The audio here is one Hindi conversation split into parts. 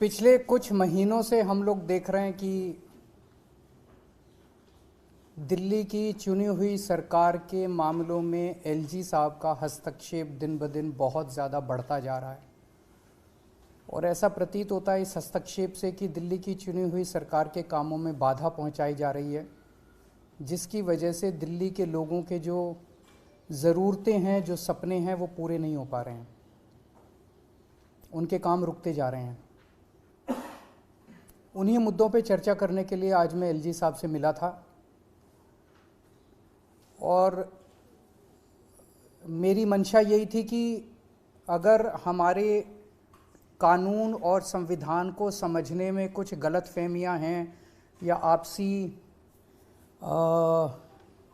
पिछले कुछ महीनों से हम लोग देख रहे हैं कि दिल्ली की चुनी हुई सरकार के मामलों में एलजी साहब का हस्तक्षेप दिन ब दिन बहुत ज़्यादा बढ़ता जा रहा है और ऐसा प्रतीत होता है इस हस्तक्षेप से कि दिल्ली की चुनी हुई सरकार के कामों में बाधा पहुंचाई जा रही है, जिसकी वजह से दिल्ली के लोगों के जो ज़रूरतें हैं, जो सपने हैं, वो पूरे नहीं हो पा रहे हैं। उनके काम रुकते जा रहे हैं। उन्हीं मुद्दों पे चर्चा करने के लिए आज मैं एलजी साहब से मिला था और मेरी मंशा यही थी कि अगर हमारे कानून और संविधान को समझने में कुछ गलतफहमियां हैं या आपसी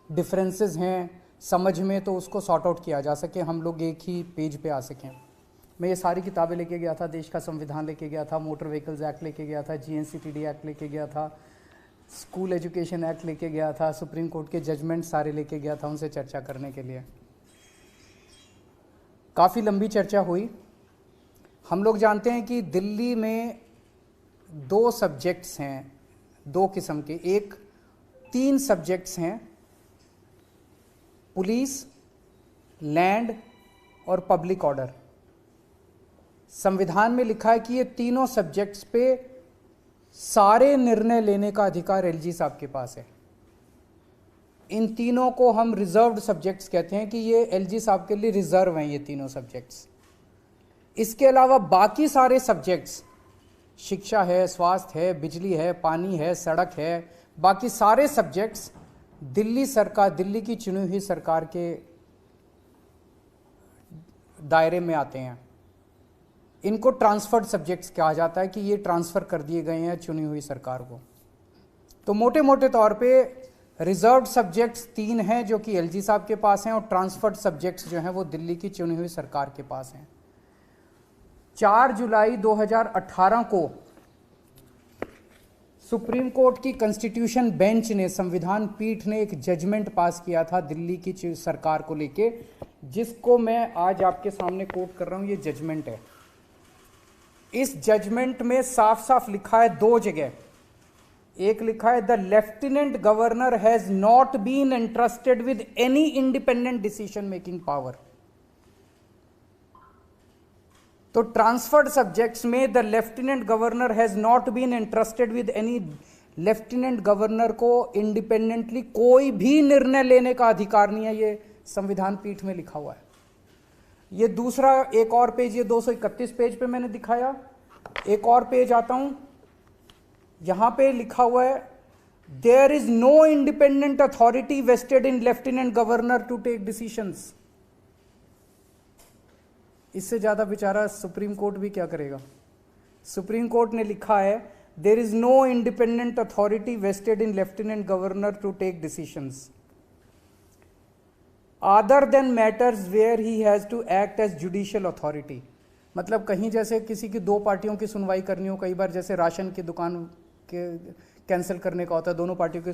डिफरेंसेस हैं समझ में, तो उसको सॉर्ट आउट किया जा सके, हम लोग एक ही पेज पे आ सकें। मैं ये सारी किताबें लेके गया था, देश का संविधान लेके गया था, मोटर व्हीकल्स एक्ट लेके गया था, जीएनसीटीडी एक्ट लेके गया था, स्कूल एजुकेशन एक्ट लेके गया था, सुप्रीम कोर्ट के जजमेंट सारे लेके गया था उनसे चर्चा करने के लिए। काफ़ी लंबी चर्चा हुई। हम लोग जानते हैं कि दिल्ली में दो सब्जेक्ट्स हैं, दो किस्म के, एक 3 सब्जेक्ट्स हैं, पुलिस, लैंड और पब्लिक ऑर्डर। संविधान में लिखा है कि ये तीनों सब्जेक्ट्स पे सारे निर्णय लेने का अधिकार एलजी साहब के पास है। इन तीनों को हम रिजर्व्ड सब्जेक्ट्स कहते हैं कि ये एलजी साहब के लिए रिजर्व हैं ये तीनों सब्जेक्ट्स। इसके अलावा बाकी सारे सब्जेक्ट्स, शिक्षा है, स्वास्थ्य है, बिजली है, पानी है, सड़क है, बाकी सारे सब्जेक्ट्स दिल्ली सरकार, दिल्ली की चुनी हुई सरकार के दायरे में आते हैं। इनको ट्रांसफर्ड सब्जेक्ट्स कहा जाता है कि ये ट्रांसफ़र कर दिए गए हैं चुनी हुई सरकार को। तो मोटे मोटे तौर पे रिजर्व्ड सब्जेक्ट्स 3 हैं जो कि एलजी साहब के पास हैं और ट्रांसफर्ड सब्जेक्ट्स जो हैं वो दिल्ली की चुनी हुई सरकार के पास हैं। 4 जुलाई 2018 को सुप्रीम कोर्ट की कॉन्स्टिट्यूशन बेंच ने, संविधान पीठ ने एक जजमेंट पास किया था दिल्ली की सरकार को लेके, जिसको मैं आज आपके सामने कोट कर रहा हूं। ये जजमेंट है। इस जजमेंट में साफ साफ लिखा है 2 जगह। एक लिखा है the lieutenant governor has not been entrusted with any independent decision making power. तो ट्रांसफर्ड सब्जेक्ट्स में the lieutenant governor has not been entrusted with any, lieutenant governor को इंडिपेंडेंटली कोई भी निर्णय लेने का अधिकार नहीं है, ये संविधान पीठ में लिखा हुआ है। ये दूसरा एक और पेज, ये 231 पेज पे मैंने दिखाया। एक और पेज आता हूं, यहां पे लिखा हुआ है there is no independent authority vested in lieutenant governor to take decisions. इससे ज्यादा बेचारा सुप्रीम कोर्ट भी क्या करेगा। सुप्रीम कोर्ट ने लिखा है there is no independent authority vested in lieutenant governor to take decisions other than matters where he has to act as judicial authority. मतलब कहीं जैसे किसी की 2 पार्टियों की सुनवाई करनी हो, कई बार जैसे राशन की दुकान के कैंसिल करने का होता है, दोनों पार्टियों के,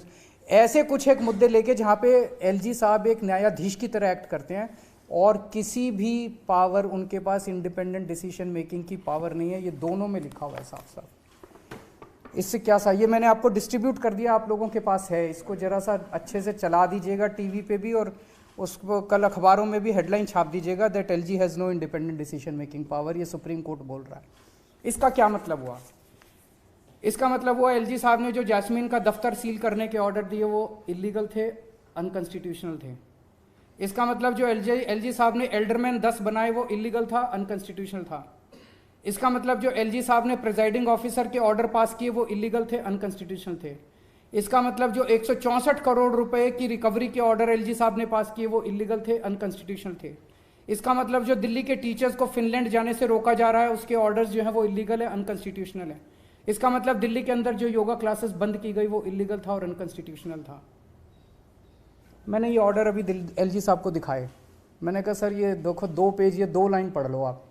ऐसे कुछ एक मुद्दे लेके जहां पे एलजी साहब एक न्यायाधीश की तरह एक्ट करते हैं और किसी भी पावर उनके पास इंडिपेंडेंट डिसीजन मेकिंग की पावर नहीं है। ये दोनों में लिखा हुआ है साफ साफ। इससे क्या सा, ये मैंने आपको डिस्ट्रीब्यूट कर दिया, आप लोगों के पास है, इसको जरा सा अच्छे से चला दीजिएगा टीवी पे भी, और उसको कल अखबारों में भी हेडलाइन छाप दीजिएगा that LG has no independent decision making power. ये सुप्रीम कोर्ट बोल रहा है। इसका क्या मतलब हुआ? इसका मतलब हुआ एलजी साहब ने जो जैस्मीन का दफ्तर सील करने के ऑर्डर दिए वो इलीगल थे, अनकॉन्स्टिट्यूशनल थे। इसका मतलब जो एलजी साहब ने एल्डरमैन 10 बनाए वो इलीगल था, अनकॉन्स्टिट्यूशनल था। इसका मतलब जो एलजी साहब ने प्रिजाइडिंग ऑफिसर के ऑर्डर पास किए वो इलीगल थे, अनकॉन्स्टिट्यूशनल थे। इसका मतलब जो 164 करोड़ रुपए की रिकवरी के ऑर्डर एलजी साहब ने पास किए वो इलीगल थे, अनकॉन्स्टिट्यूशनल थे। इसका मतलब जो दिल्ली के टीचर्स को फिनलैंड जाने से रोका जा रहा है उसके ऑर्डर्स जो है वो इलीगल है, अनकॉन्स्टिट्यूशनल है। इसका मतलब दिल्ली के अंदर जो योगा क्लासेस बंद की गई वो इलीगल था और अनकॉन्स्टिट्यूशनल था। मैंने ये ऑर्डर अभी एलजी साहब को दिखाए। मैंने कहा सर ये देखो 2 पेज, ये 2 लाइन पढ़ लो आप।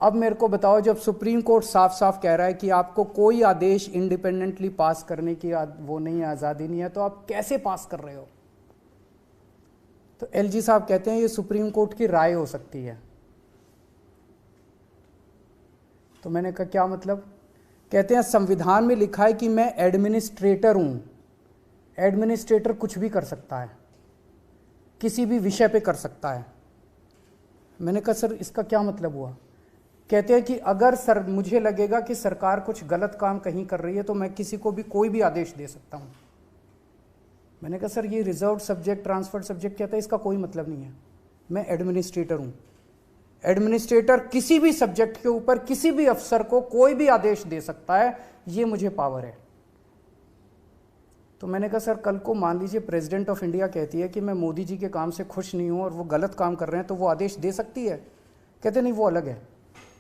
अब मेरे को बताओ, जब सुप्रीम कोर्ट साफ साफ कह रहा है कि आपको कोई आदेश इंडिपेंडेंटली पास करने की वो नहीं है, आज़ादी नहीं है, तो आप कैसे पास कर रहे हो? तो एलजी साहब कहते हैं ये सुप्रीम कोर्ट की राय हो सकती है। तो मैंने कहा क्या मतलब? कहते हैं संविधान में लिखा है कि मैं एडमिनिस्ट्रेटर हूँ। एडमिनिस्ट्रेटर कुछ भी कर सकता है, किसी भी विषय पे कर सकता है। मैंने कहा सर इसका क्या मतलब हुआ? कहते हैं कि अगर सर मुझे लगेगा कि सरकार कुछ गलत काम कहीं कर रही है तो मैं किसी को भी कोई भी आदेश दे सकता हूँ। मैंने कहा सर ये रिजर्व सब्जेक्ट, ट्रांसफर्ड सब्जेक्ट कहता है, इसका कोई मतलब नहीं है। मैं एडमिनिस्ट्रेटर हूँ। एडमिनिस्ट्रेटर किसी भी सब्जेक्ट के ऊपर किसी भी अफसर को कोई भी आदेश दे सकता है, ये मुझे पावर है। तो मैंने कहा सर कल को मान लीजिए प्रेसिडेंट ऑफ इंडिया कहती है कि मैं मोदी जी के काम से खुश नहीं हूँ और वो गलत काम कर रहे हैं, तो वो आदेश दे सकती है? कहते नहीं, वो अलग है।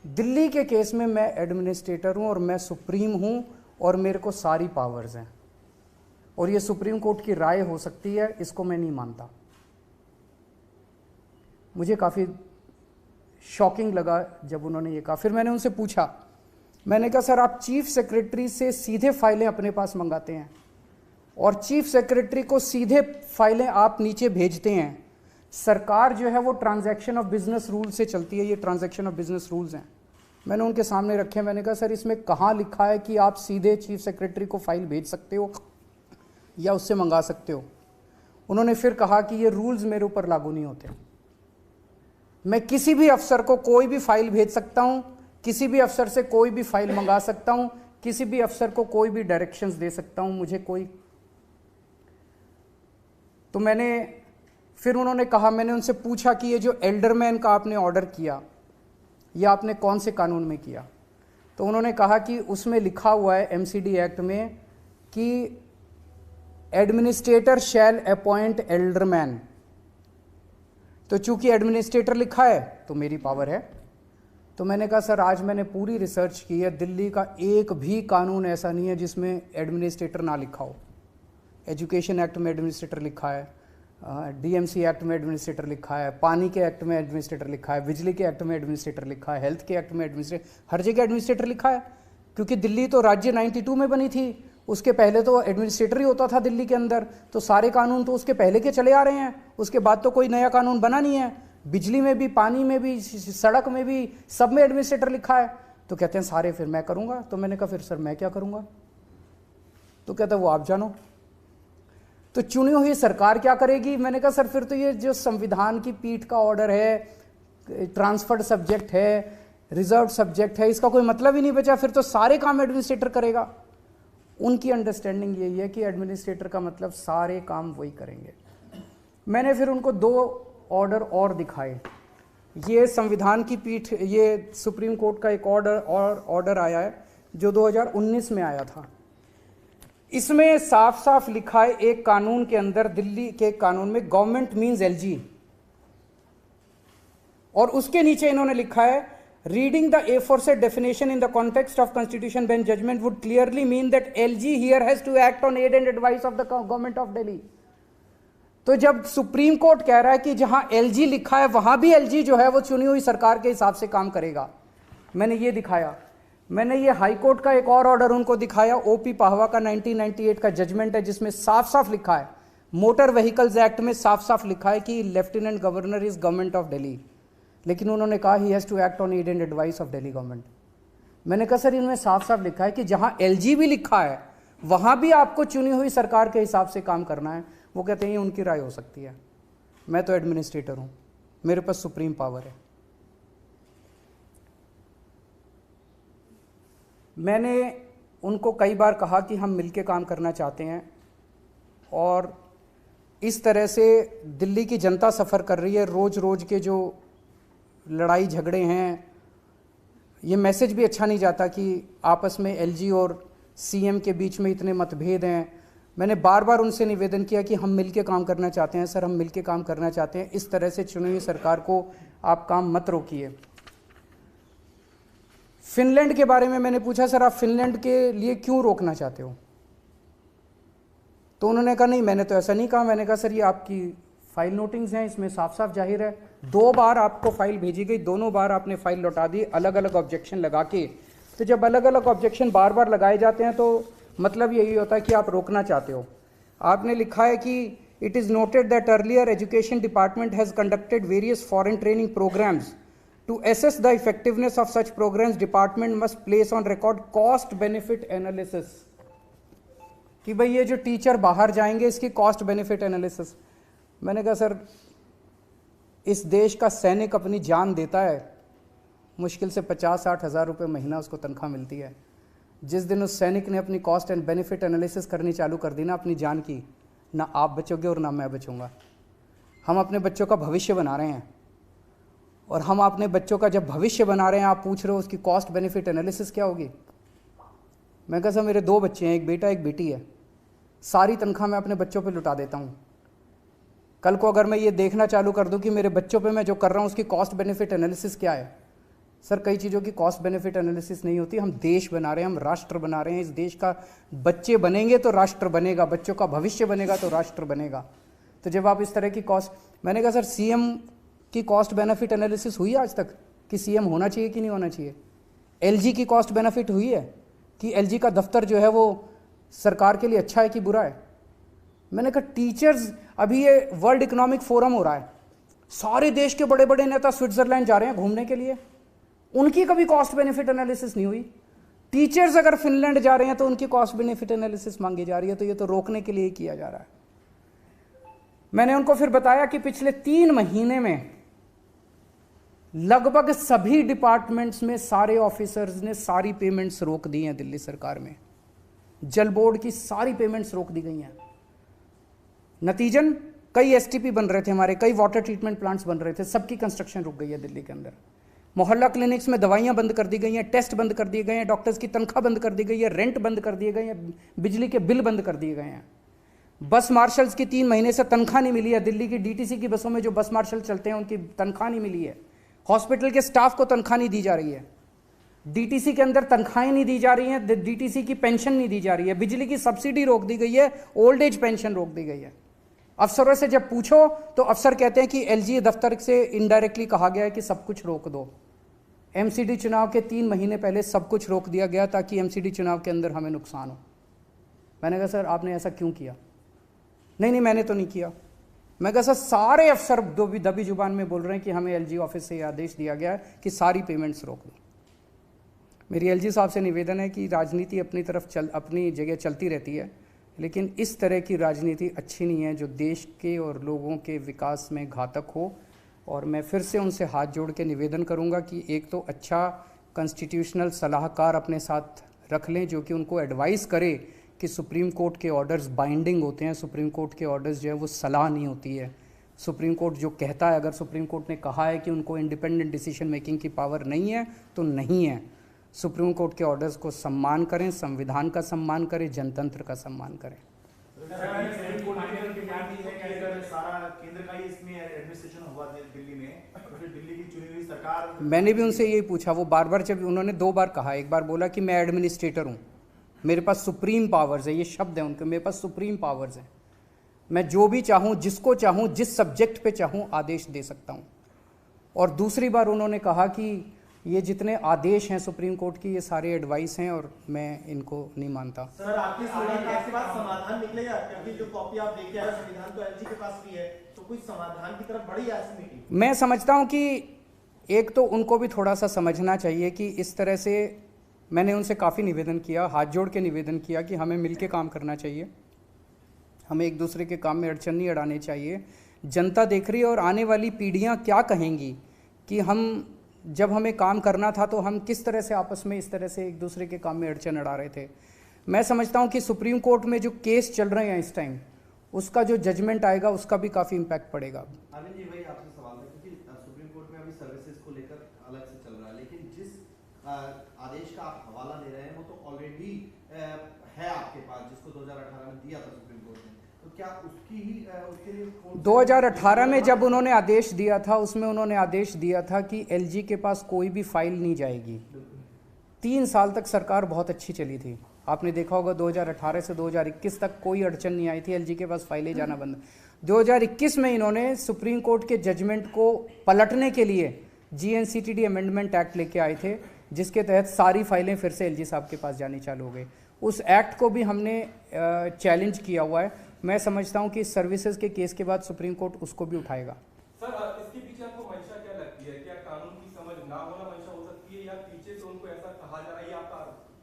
दिल्ली के केस में मैं एडमिनिस्ट्रेटर हूँ और मैं सुप्रीम हूँ और मेरे को सारी पावर्स हैं और ये सुप्रीम कोर्ट की राय हो सकती है, इसको मैं नहीं मानता। मुझे काफ़ी शॉकिंग लगा जब उन्होंने ये कहा। फिर मैंने उनसे पूछा, मैंने कहा सर आप चीफ सेक्रेटरी से सीधे फाइलें अपने पास मंगाते हैं और चीफ सेक्रेटरी को सीधे फाइलें आप नीचे भेजते हैं। सरकार जो है वो ट्रांजैक्शन ऑफ बिजनेस रूल से चलती है, ये ट्रांजैक्शन ऑफ बिजनेस रूल्स हैं। मैंने उनके सामने रखे। मैंने कहा सर इसमें कहाँ लिखा है कि आप सीधे चीफ सेक्रेटरी को फाइल भेज सकते हो या उससे मंगा सकते हो? उन्होंने फिर कहा कि ये रूल्स मेरे ऊपर लागू नहीं होते। मैं किसी भी अफसर को कोई भी फाइल भेज सकता हूं, किसी भी अफसर से कोई भी फाइल मंगा सकता हूं, किसी भी अफसर को कोई भी डायरेक्शंस दे सकता हूं, मुझे कोई। तो फिर उन्होंने कहा, मैंने उनसे पूछा कि ये जो एल्डरमैन का आपने ऑर्डर किया, ये आपने कौन से कानून में किया? तो उन्होंने कहा कि उसमें लिखा हुआ है एमसीडी एक्ट में कि एडमिनिस्ट्रेटर शैल अपॉइंट एल्डरमैन। तो चूंकि एडमिनिस्ट्रेटर लिखा है तो मेरी पावर है। तो मैंने कहा सर आज मैंने पूरी रिसर्च की है, दिल्ली का एक भी कानून ऐसा नहीं है जिसमें एडमिनिस्ट्रेटर ना लिखा हो। एजुकेशन एक्ट में एडमिनिस्ट्रेटर लिखा है, डीएमसी एक्ट में एडमिनिस्ट्रेटर लिखा है, पानी के एक्ट में एडमिनिस्ट्रेटर लिखा है, बिजली के एक्ट में एडमिनिस्ट्रेटर लिखा है, हेल्थ के एक्ट में एडमिनिस्ट्रेटर, हर जगह एडमिनिस्ट्रेटर लिखा है। क्योंकि दिल्ली तो राज्य 92 में बनी थी, उसके पहले तो एडमिनिस्ट्रेटर ही होता था दिल्ली के अंदर, तो सारे कानून तो उसके पहले के चले आ रहे हैं, उसके बाद तो कोई नया कानून बना नहीं है। बिजली में भी, पानी में भी, सड़क में भी, सब में एडमिनिस्ट्रेटर लिखा है। तो कहते हैं सारे फिर मैं करूँगा। तो मैंने कहा फिर सर मैं क्या करूँगा? तो कहता वो आप जानो। तो चुनी हुई सरकार क्या करेगी? मैंने कहा सर फिर तो ये जो संविधान की पीठ का ऑर्डर है, ट्रांसफर्ड सब्जेक्ट है, रिजर्व सब्जेक्ट है, इसका कोई मतलब ही नहीं बचा, फिर तो सारे काम एडमिनिस्ट्रेटर करेगा। उनकी अंडरस्टैंडिंग यही है कि एडमिनिस्ट्रेटर का मतलब सारे काम वही करेंगे। मैंने फिर उनको 2 ऑर्डर और दिखाए। ये संविधान की पीठ, ये सुप्रीम कोर्ट का एक ऑर्डर आया है जो 2019 में आया था। इसमें साफ साफ लिखा है एक कानून के अंदर, दिल्ली के कानून में, गवर्नमेंट मीन्स एलजी, और उसके नीचे इन्होंने लिखा है reading the aforesaid definition in the context of constitution bench judgment would clearly mean that LG here has to act on aid and advice of the government of Delhi। तो जब सुप्रीम कोर्ट कह रहा है कि जहां LG लिखा है वहां भी LG जो है वो चुनी हुई सरकार के हिसाब से काम करेगा, मैंने ये दिखाया। मैंने ये हाई कोर्ट का एक और ऑर्डर उनको दिखाया, ओपी पाहवा का 1998 का जजमेंट है, जिसमें साफ साफ लिखा है, मोटर व्हीकल्स एक्ट में साफ साफ लिखा है कि lieutenant governor is government of Delhi, लेकिन उन्होंने कहा he has to act on aid and advice of Delhi government. मैंने कहा सर इनमें साफ साफ लिखा है कि जहां एलजी भी लिखा है वहां भी आपको चुनी हुई सरकार के हिसाब से काम करना है। वो कहते हैं ये उनकी राय हो सकती है, मैं तो एडमिनिस्ट्रेटर हूं, मेरे पास सुप्रीम पावर है। मैंने उनको कई बार कहा कि हम मिलकर काम करना चाहते हैं, और इस तरह से दिल्ली की जनता सफ़र कर रही है। रोज़ रोज़ के जो लड़ाई झगड़े हैं, ये मैसेज भी अच्छा नहीं जाता कि आपस में एलजी और सीएम के बीच में इतने मतभेद हैं। मैंने बार बार उनसे निवेदन किया कि हम मिलके काम करना चाहते हैं सर, हम मिलके काम करना चाहते हैं, इस तरह से चुनी हुई सरकार को आप काम मत रोकिए। फिनलैंड के बारे में मैंने पूछा, सर आप फिनलैंड के लिए क्यों रोकना चाहते हो? तो उन्होंने कहा नहीं मैंने तो ऐसा नहीं कहा। मैंने कहा सर ये आपकी फाइल नोटिंग्स हैं, इसमें साफ साफ जाहिर है 2 बार आपको फाइल भेजी गई, दोनों बार आपने फाइल लौटा दी अलग अलग ऑब्जेक्शन लगा के। तो जब अलग अलग ऑब्जेक्शन बार बार लगाए जाते हैं तो मतलब यही होता है कि आप रोकना चाहते हो। आपने लिखा है कि it is noted that earlier education department has conducted various foreign training programmes to assess the effectiveness of such programmes department must place on record cost benefit analysis, कि भाई ये जो टीचर बाहर जाएंगे इसकी कॉस्ट बेनिफिट एनालिसिस। मैंने कहा सर, इस देश का सैनिक अपनी जान देता है, मुश्किल से 50-60 हज़ार रुपये महीना उसको तनख्वाह मिलती है। जिस दिन उस सैनिक ने अपनी कॉस्ट एंड बेनिफिट एनालिसिस करनी चालू कर दी ना अपनी जान की, ना आप बचोगे और ना मैं बचूंगा। हम अपने बच्चों का भविष्य बना रहे हैं, और हम अपने बच्चों का जब भविष्य बना रहे हैं, आप पूछ रहे हो उसकी कॉस्ट बेनिफिट एनालिसिस क्या होगी। मैं कहा सर, मेरे 2 बच्चे हैं, एक बेटा एक बेटी है, सारी तनख्वाह मैं अपने बच्चों पे लुटा देता हूँ। कल को अगर मैं ये देखना चालू कर दूँ कि मेरे बच्चों पे मैं जो कर रहा हूँ उसकी कॉस्ट बेनिफिट एनालिसिस क्या है। सर, कई चीज़ों की कॉस्ट बेनिफिट एनालिसिस नहीं होती। हम देश बना रहे हैं, हम राष्ट्र बना रहे हैं। इस देश का बच्चे बनेंगे तो राष्ट्र बनेगा, बच्चों का भविष्य बनेगा तो राष्ट्र बनेगा। तो जब आप इस तरह की कॉस्ट, मैंने कहा सर, सीएम की कॉस्ट बेनिफिट एनालिसिस हुई आज तक कि सीएम होना चाहिए कि नहीं होना चाहिए? एलजी की कॉस्ट बेनिफिट हुई है कि एलजी का दफ्तर जो है वो सरकार के लिए अच्छा है कि बुरा है? मैंने कहा टीचर्स, अभी ये वर्ल्ड इकोनॉमिक फोरम हो रहा है, सारे देश के बड़े बड़े नेता स्विट्जरलैंड जा रहे हैं घूमने के लिए, उनकी कभी कॉस्ट बेनिफिट एनालिसिस नहीं हुई। टीचर्स अगर फिनलैंड जा रहे हैं तो उनकी कॉस्ट बेनिफिट एनालिसिस मांगी जा रही है। तो ये तो रोकने के लिए ही किया जा रहा है। मैंने उनको फिर बताया कि पिछले 3 महीने में लगभग सभी डिपार्टमेंट्स में सारे ऑफिसर्स ने सारी पेमेंट्स रोक दी हैं। दिल्ली सरकार में जल बोर्ड की सारी पेमेंट्स रोक दी गई हैं। नतीजन कई एसटीपी बन रहे थे हमारे, कई वाटर ट्रीटमेंट प्लांट्स बन रहे थे, सबकी कंस्ट्रक्शन रुक गई है दिल्ली के अंदर। मोहल्ला क्लिनिक्स में दवाइयां बंद कर दी गई हैं, टेस्ट बंद कर दिए गए हैं, डॉक्टर्स की तनख्वाह बंद कर दी गई है, रेंट बंद कर दिए गए हैं, बिजली के बिल बंद कर दिए गए हैं। बस मार्शल्स की 3 महीने से तनख्वाह नहीं मिली है। दिल्ली की डीटीसी की बसों में जो बस मार्शल चलते हैं उनकी तनख्वाह नहीं मिली है। हॉस्पिटल के स्टाफ को तनख्वाह नहीं दी जा रही है। डीटीसी के अंदर तनख्वाहें नहीं दी जा रही हैं, डीटीसी की पेंशन नहीं दी जा रही है, बिजली की सब्सिडी रोक दी गई है, ओल्ड एज पेंशन रोक दी गई है। अफसरों से जब पूछो तो अफसर कहते हैं कि एलजी दफ्तर से इनडायरेक्टली कहा गया है कि सब कुछ रोक दो। एमसीडी चुनाव के 3 महीने पहले सब कुछ रोक दिया गया ताकि एमसीडी चुनाव के अंदर हमें नुकसान हो। मैंने कहा सर, आपने ऐसा क्यों किया? नहीं, मैंने तो नहीं किया। मैं कहा सर, सारे अफसर दबी जुबान में बोल रहे हैं कि हमें एलजी ऑफिस से आदेश दिया गया है कि सारी पेमेंट्स रोक दो। मेरी एलजी साहब से निवेदन है कि राजनीति अपनी तरफ अपनी जगह चलती रहती है, लेकिन इस तरह की राजनीति अच्छी नहीं है जो देश के और लोगों के विकास में घातक हो। और मैं फिर से उनसे हाथ जोड़ के निवेदन करूंगा कि एक तो अच्छा कॉन्स्टिट्यूशनल सलाहकार अपने साथ रख लें जो कि उनको एडवाइस करे कि सुप्रीम कोर्ट के ऑर्डर्स बाइंडिंग होते हैं। सुप्रीम कोर्ट के ऑर्डर्स जो है वो सलाह नहीं होती है। सुप्रीम कोर्ट जो कहता है, अगर सुप्रीम कोर्ट ने कहा है कि उनको इंडिपेंडेंट डिसीजन मेकिंग की पावर नहीं है तो नहीं है। सुप्रीम कोर्ट के ऑर्डर्स को सम्मान करें, संविधान का सम्मान करें, जनतंत्र का सम्मान करें। मैंने भी उनसे यही पूछा, वो बार बार, जब उन्होंने 2 बार कहा, एक बार बोला कि मैं एडमिनिस्ट्रेटर हूँ, मेरे पास सुप्रीम पावर्स है, ये शब्द है उनके, मेरे पास सुप्रीम पावर्स है, मैं जो भी चाहूँ, जिसको चाहूँ, जिस सब्जेक्ट पे चाहूँ आदेश दे सकता हूँ। और दूसरी बार उन्होंने कहा कि ये जितने आदेश हैं सुप्रीम कोर्ट की, ये सारे एडवाइस हैं और मैं इनको नहीं मानता। सर, आपके पास समाधान निकलेगा? क्योंकि जो कॉपी आप लेके आए संविधान तो एलजी के पास भी है, तो कोई समाधान की तरफ बढ़ी ऐसी मीटिंग? मैं समझता हूँ कि एक तो उनको भी थोड़ा सा समझना चाहिए कि इस तरह से, मैंने उनसे काफ़ी निवेदन किया, हाथ जोड़ के निवेदन किया कि हमें मिल के काम करना चाहिए, हमें एक दूसरे के काम में अड़चन नहीं अड़ाने चाहिए। जनता देख रही है और आने वाली पीढ़ियाँ क्या कहेंगी कि हम जब हमें काम करना था तो हम किस तरह से आपस में इस तरह से एक दूसरे के काम में अड़चन अड़ा रहे थे। मैं समझता हूँ कि सुप्रीम कोर्ट में जो केस चल रहे हैं इस टाइम, उसका जो जजमेंट आएगा उसका भी काफ़ी इम्पैक्ट पड़ेगा। अरविंद जी, वही आपसे सवाल है क्योंकि सुप्रीम कोर्ट में अभी सर्विसेज को लेकर अलग से चल रहा है, लेकिन जिस आदेश का आप हवाला ले रहे हैं वो तो ऑलरेडी है आपके पास, जिसको 2018 में दिया था सुप्रीम कोर्ट ने, तो क्या उसकी ही उसके लिए 2018 में जब उन्होंने आदेश दिया था, उसमें उन्होंने आदेश दिया था कि एलजी के पास कोई भी फाइल नहीं जाएगी। 3 साल तक सरकार बहुत अच्छी चली थी, आपने देखा होगा 2018 से 2021 तक कोई अड़चन नहीं आई थी, एलजी के पास फाइलें जाना बंद। 2021 में इन्होंने सुप्रीम कोर्ट के जजमेंट को पलटने के लिए जीएनसीटीडी अमेंडमेंट एक्ट लेके आए थे, जिसके तहत सारी फाइलें फिर से एलजी साहब के पास जानी चालू हो गई। उस एक्ट को भी हमने चैलेंज किया हुआ है। मैं समझता हूं कि सर्विसेज के केस के बाद सुप्रीम कोर्ट उसको भी उठाएगा। सर, इसके पीछे आपको मंशा क्या लगती है? क्या कानून की समझ ऐसा कहा जा रहा है,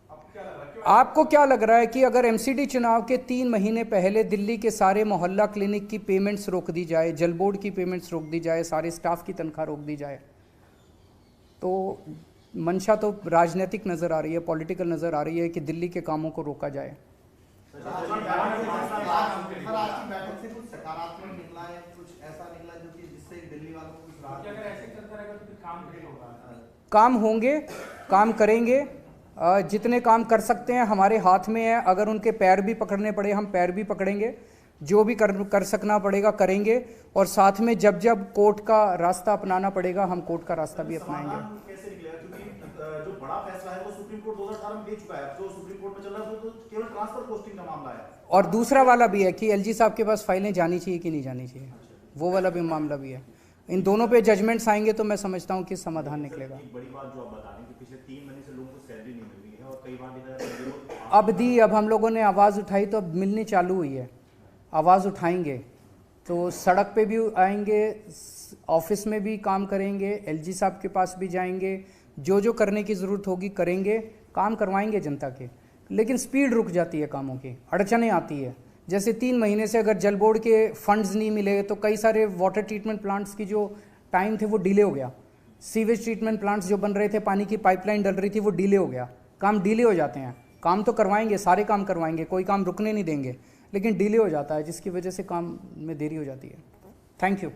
आपको क्या लग रहा है, क्यों? आपको क्या लग रहा है कि अगर एमसीडी चुनाव के 3 महीने पहले दिल्ली के सारे मोहल्ला क्लिनिक की पेमेंट्स रोक दी जाए, जल बोर्ड की पेमेंट्स रोक दी जाए, सारे स्टाफ की तनख्वाह रोक दी जाए, तो मंशा तो राजनीतिक नज़र आ रही है, पॉलिटिकल नज़र आ रही है कि दिल्ली के कामों को रोका जाए। आज की बैठक से कुछ सकारात्मक निकला है, कुछ ऐसा निकला जो कि जिससे दिल्ली वालों को कुछ राहत? अगर ऐसे चलता रहेगा तो फिर काम नहीं होगा। काम होंगे, काम करेंगे, जितने काम कर सकते हैं हमारे हाथ में है। अगर उनके पैर भी पकड़ने पड़े हम पैर भी पकड़ेंगे, जो भी कर सकना पड़ेगा करेंगे, और साथ में जब जब कोर्ट का रास्ता अपनाना पड़ेगा हम कोर्ट का रास्ता भी अपनाएंगे। कैसे निकलेगा, क्योंकि जो बड़ा फैसला है वो सुप्रीम कोर्ट 2018 में दे चुका है, जो सुप्रीम कोर्ट में चल रहा है तो केवल ट्रांसफर पोस्टिंग का मामला है। और दूसरा वाला भी है कि एलजी साहब के पास फाइलें जानी चाहिए कि नहीं जानी चाहिए, वो वाला भी मामला भी है। इन दोनों पे जजमेंट्स आएंगे तो मैं समझता हूँ कि समाधान निकलेगा। एक बड़ी बात जो आप बता रहे हैं कि पिछले 3 महीने से लोगों को सैलरी नहीं मिल रही है, और कई बार देखा अब दी, अब हम लोगों ने आवाज़ उठाई तो अब मिलनी चालू हुई है। आवाज़ उठाएंगे तो सड़क पे भी आएंगे, ऑफिस में भी काम करेंगे, एलजी साहब के पास भी जाएंगे, जो जो करने की ज़रूरत होगी करेंगे, काम करवाएंगे जनता के। लेकिन स्पीड रुक जाती है कामों की, अड़चनें आती है। जैसे 3 महीने से अगर जल बोर्ड के फंड्स नहीं मिले तो कई सारे वाटर ट्रीटमेंट प्लांट्स की जो टाइम थे वो डिले हो गया। सीवेज ट्रीटमेंट प्लांट्स जो बन रहे थे, पानी की पाइपलाइन डल रही थी, वो डिले हो गया। काम डिले हो जाते हैं, काम तो करवाएंगे, सारे काम करवाएंगे, कोई काम रुकने नहीं देंगे, लेकिन डिले हो जाता है जिसकी वजह से काम में देरी हो जाती है। Thank you.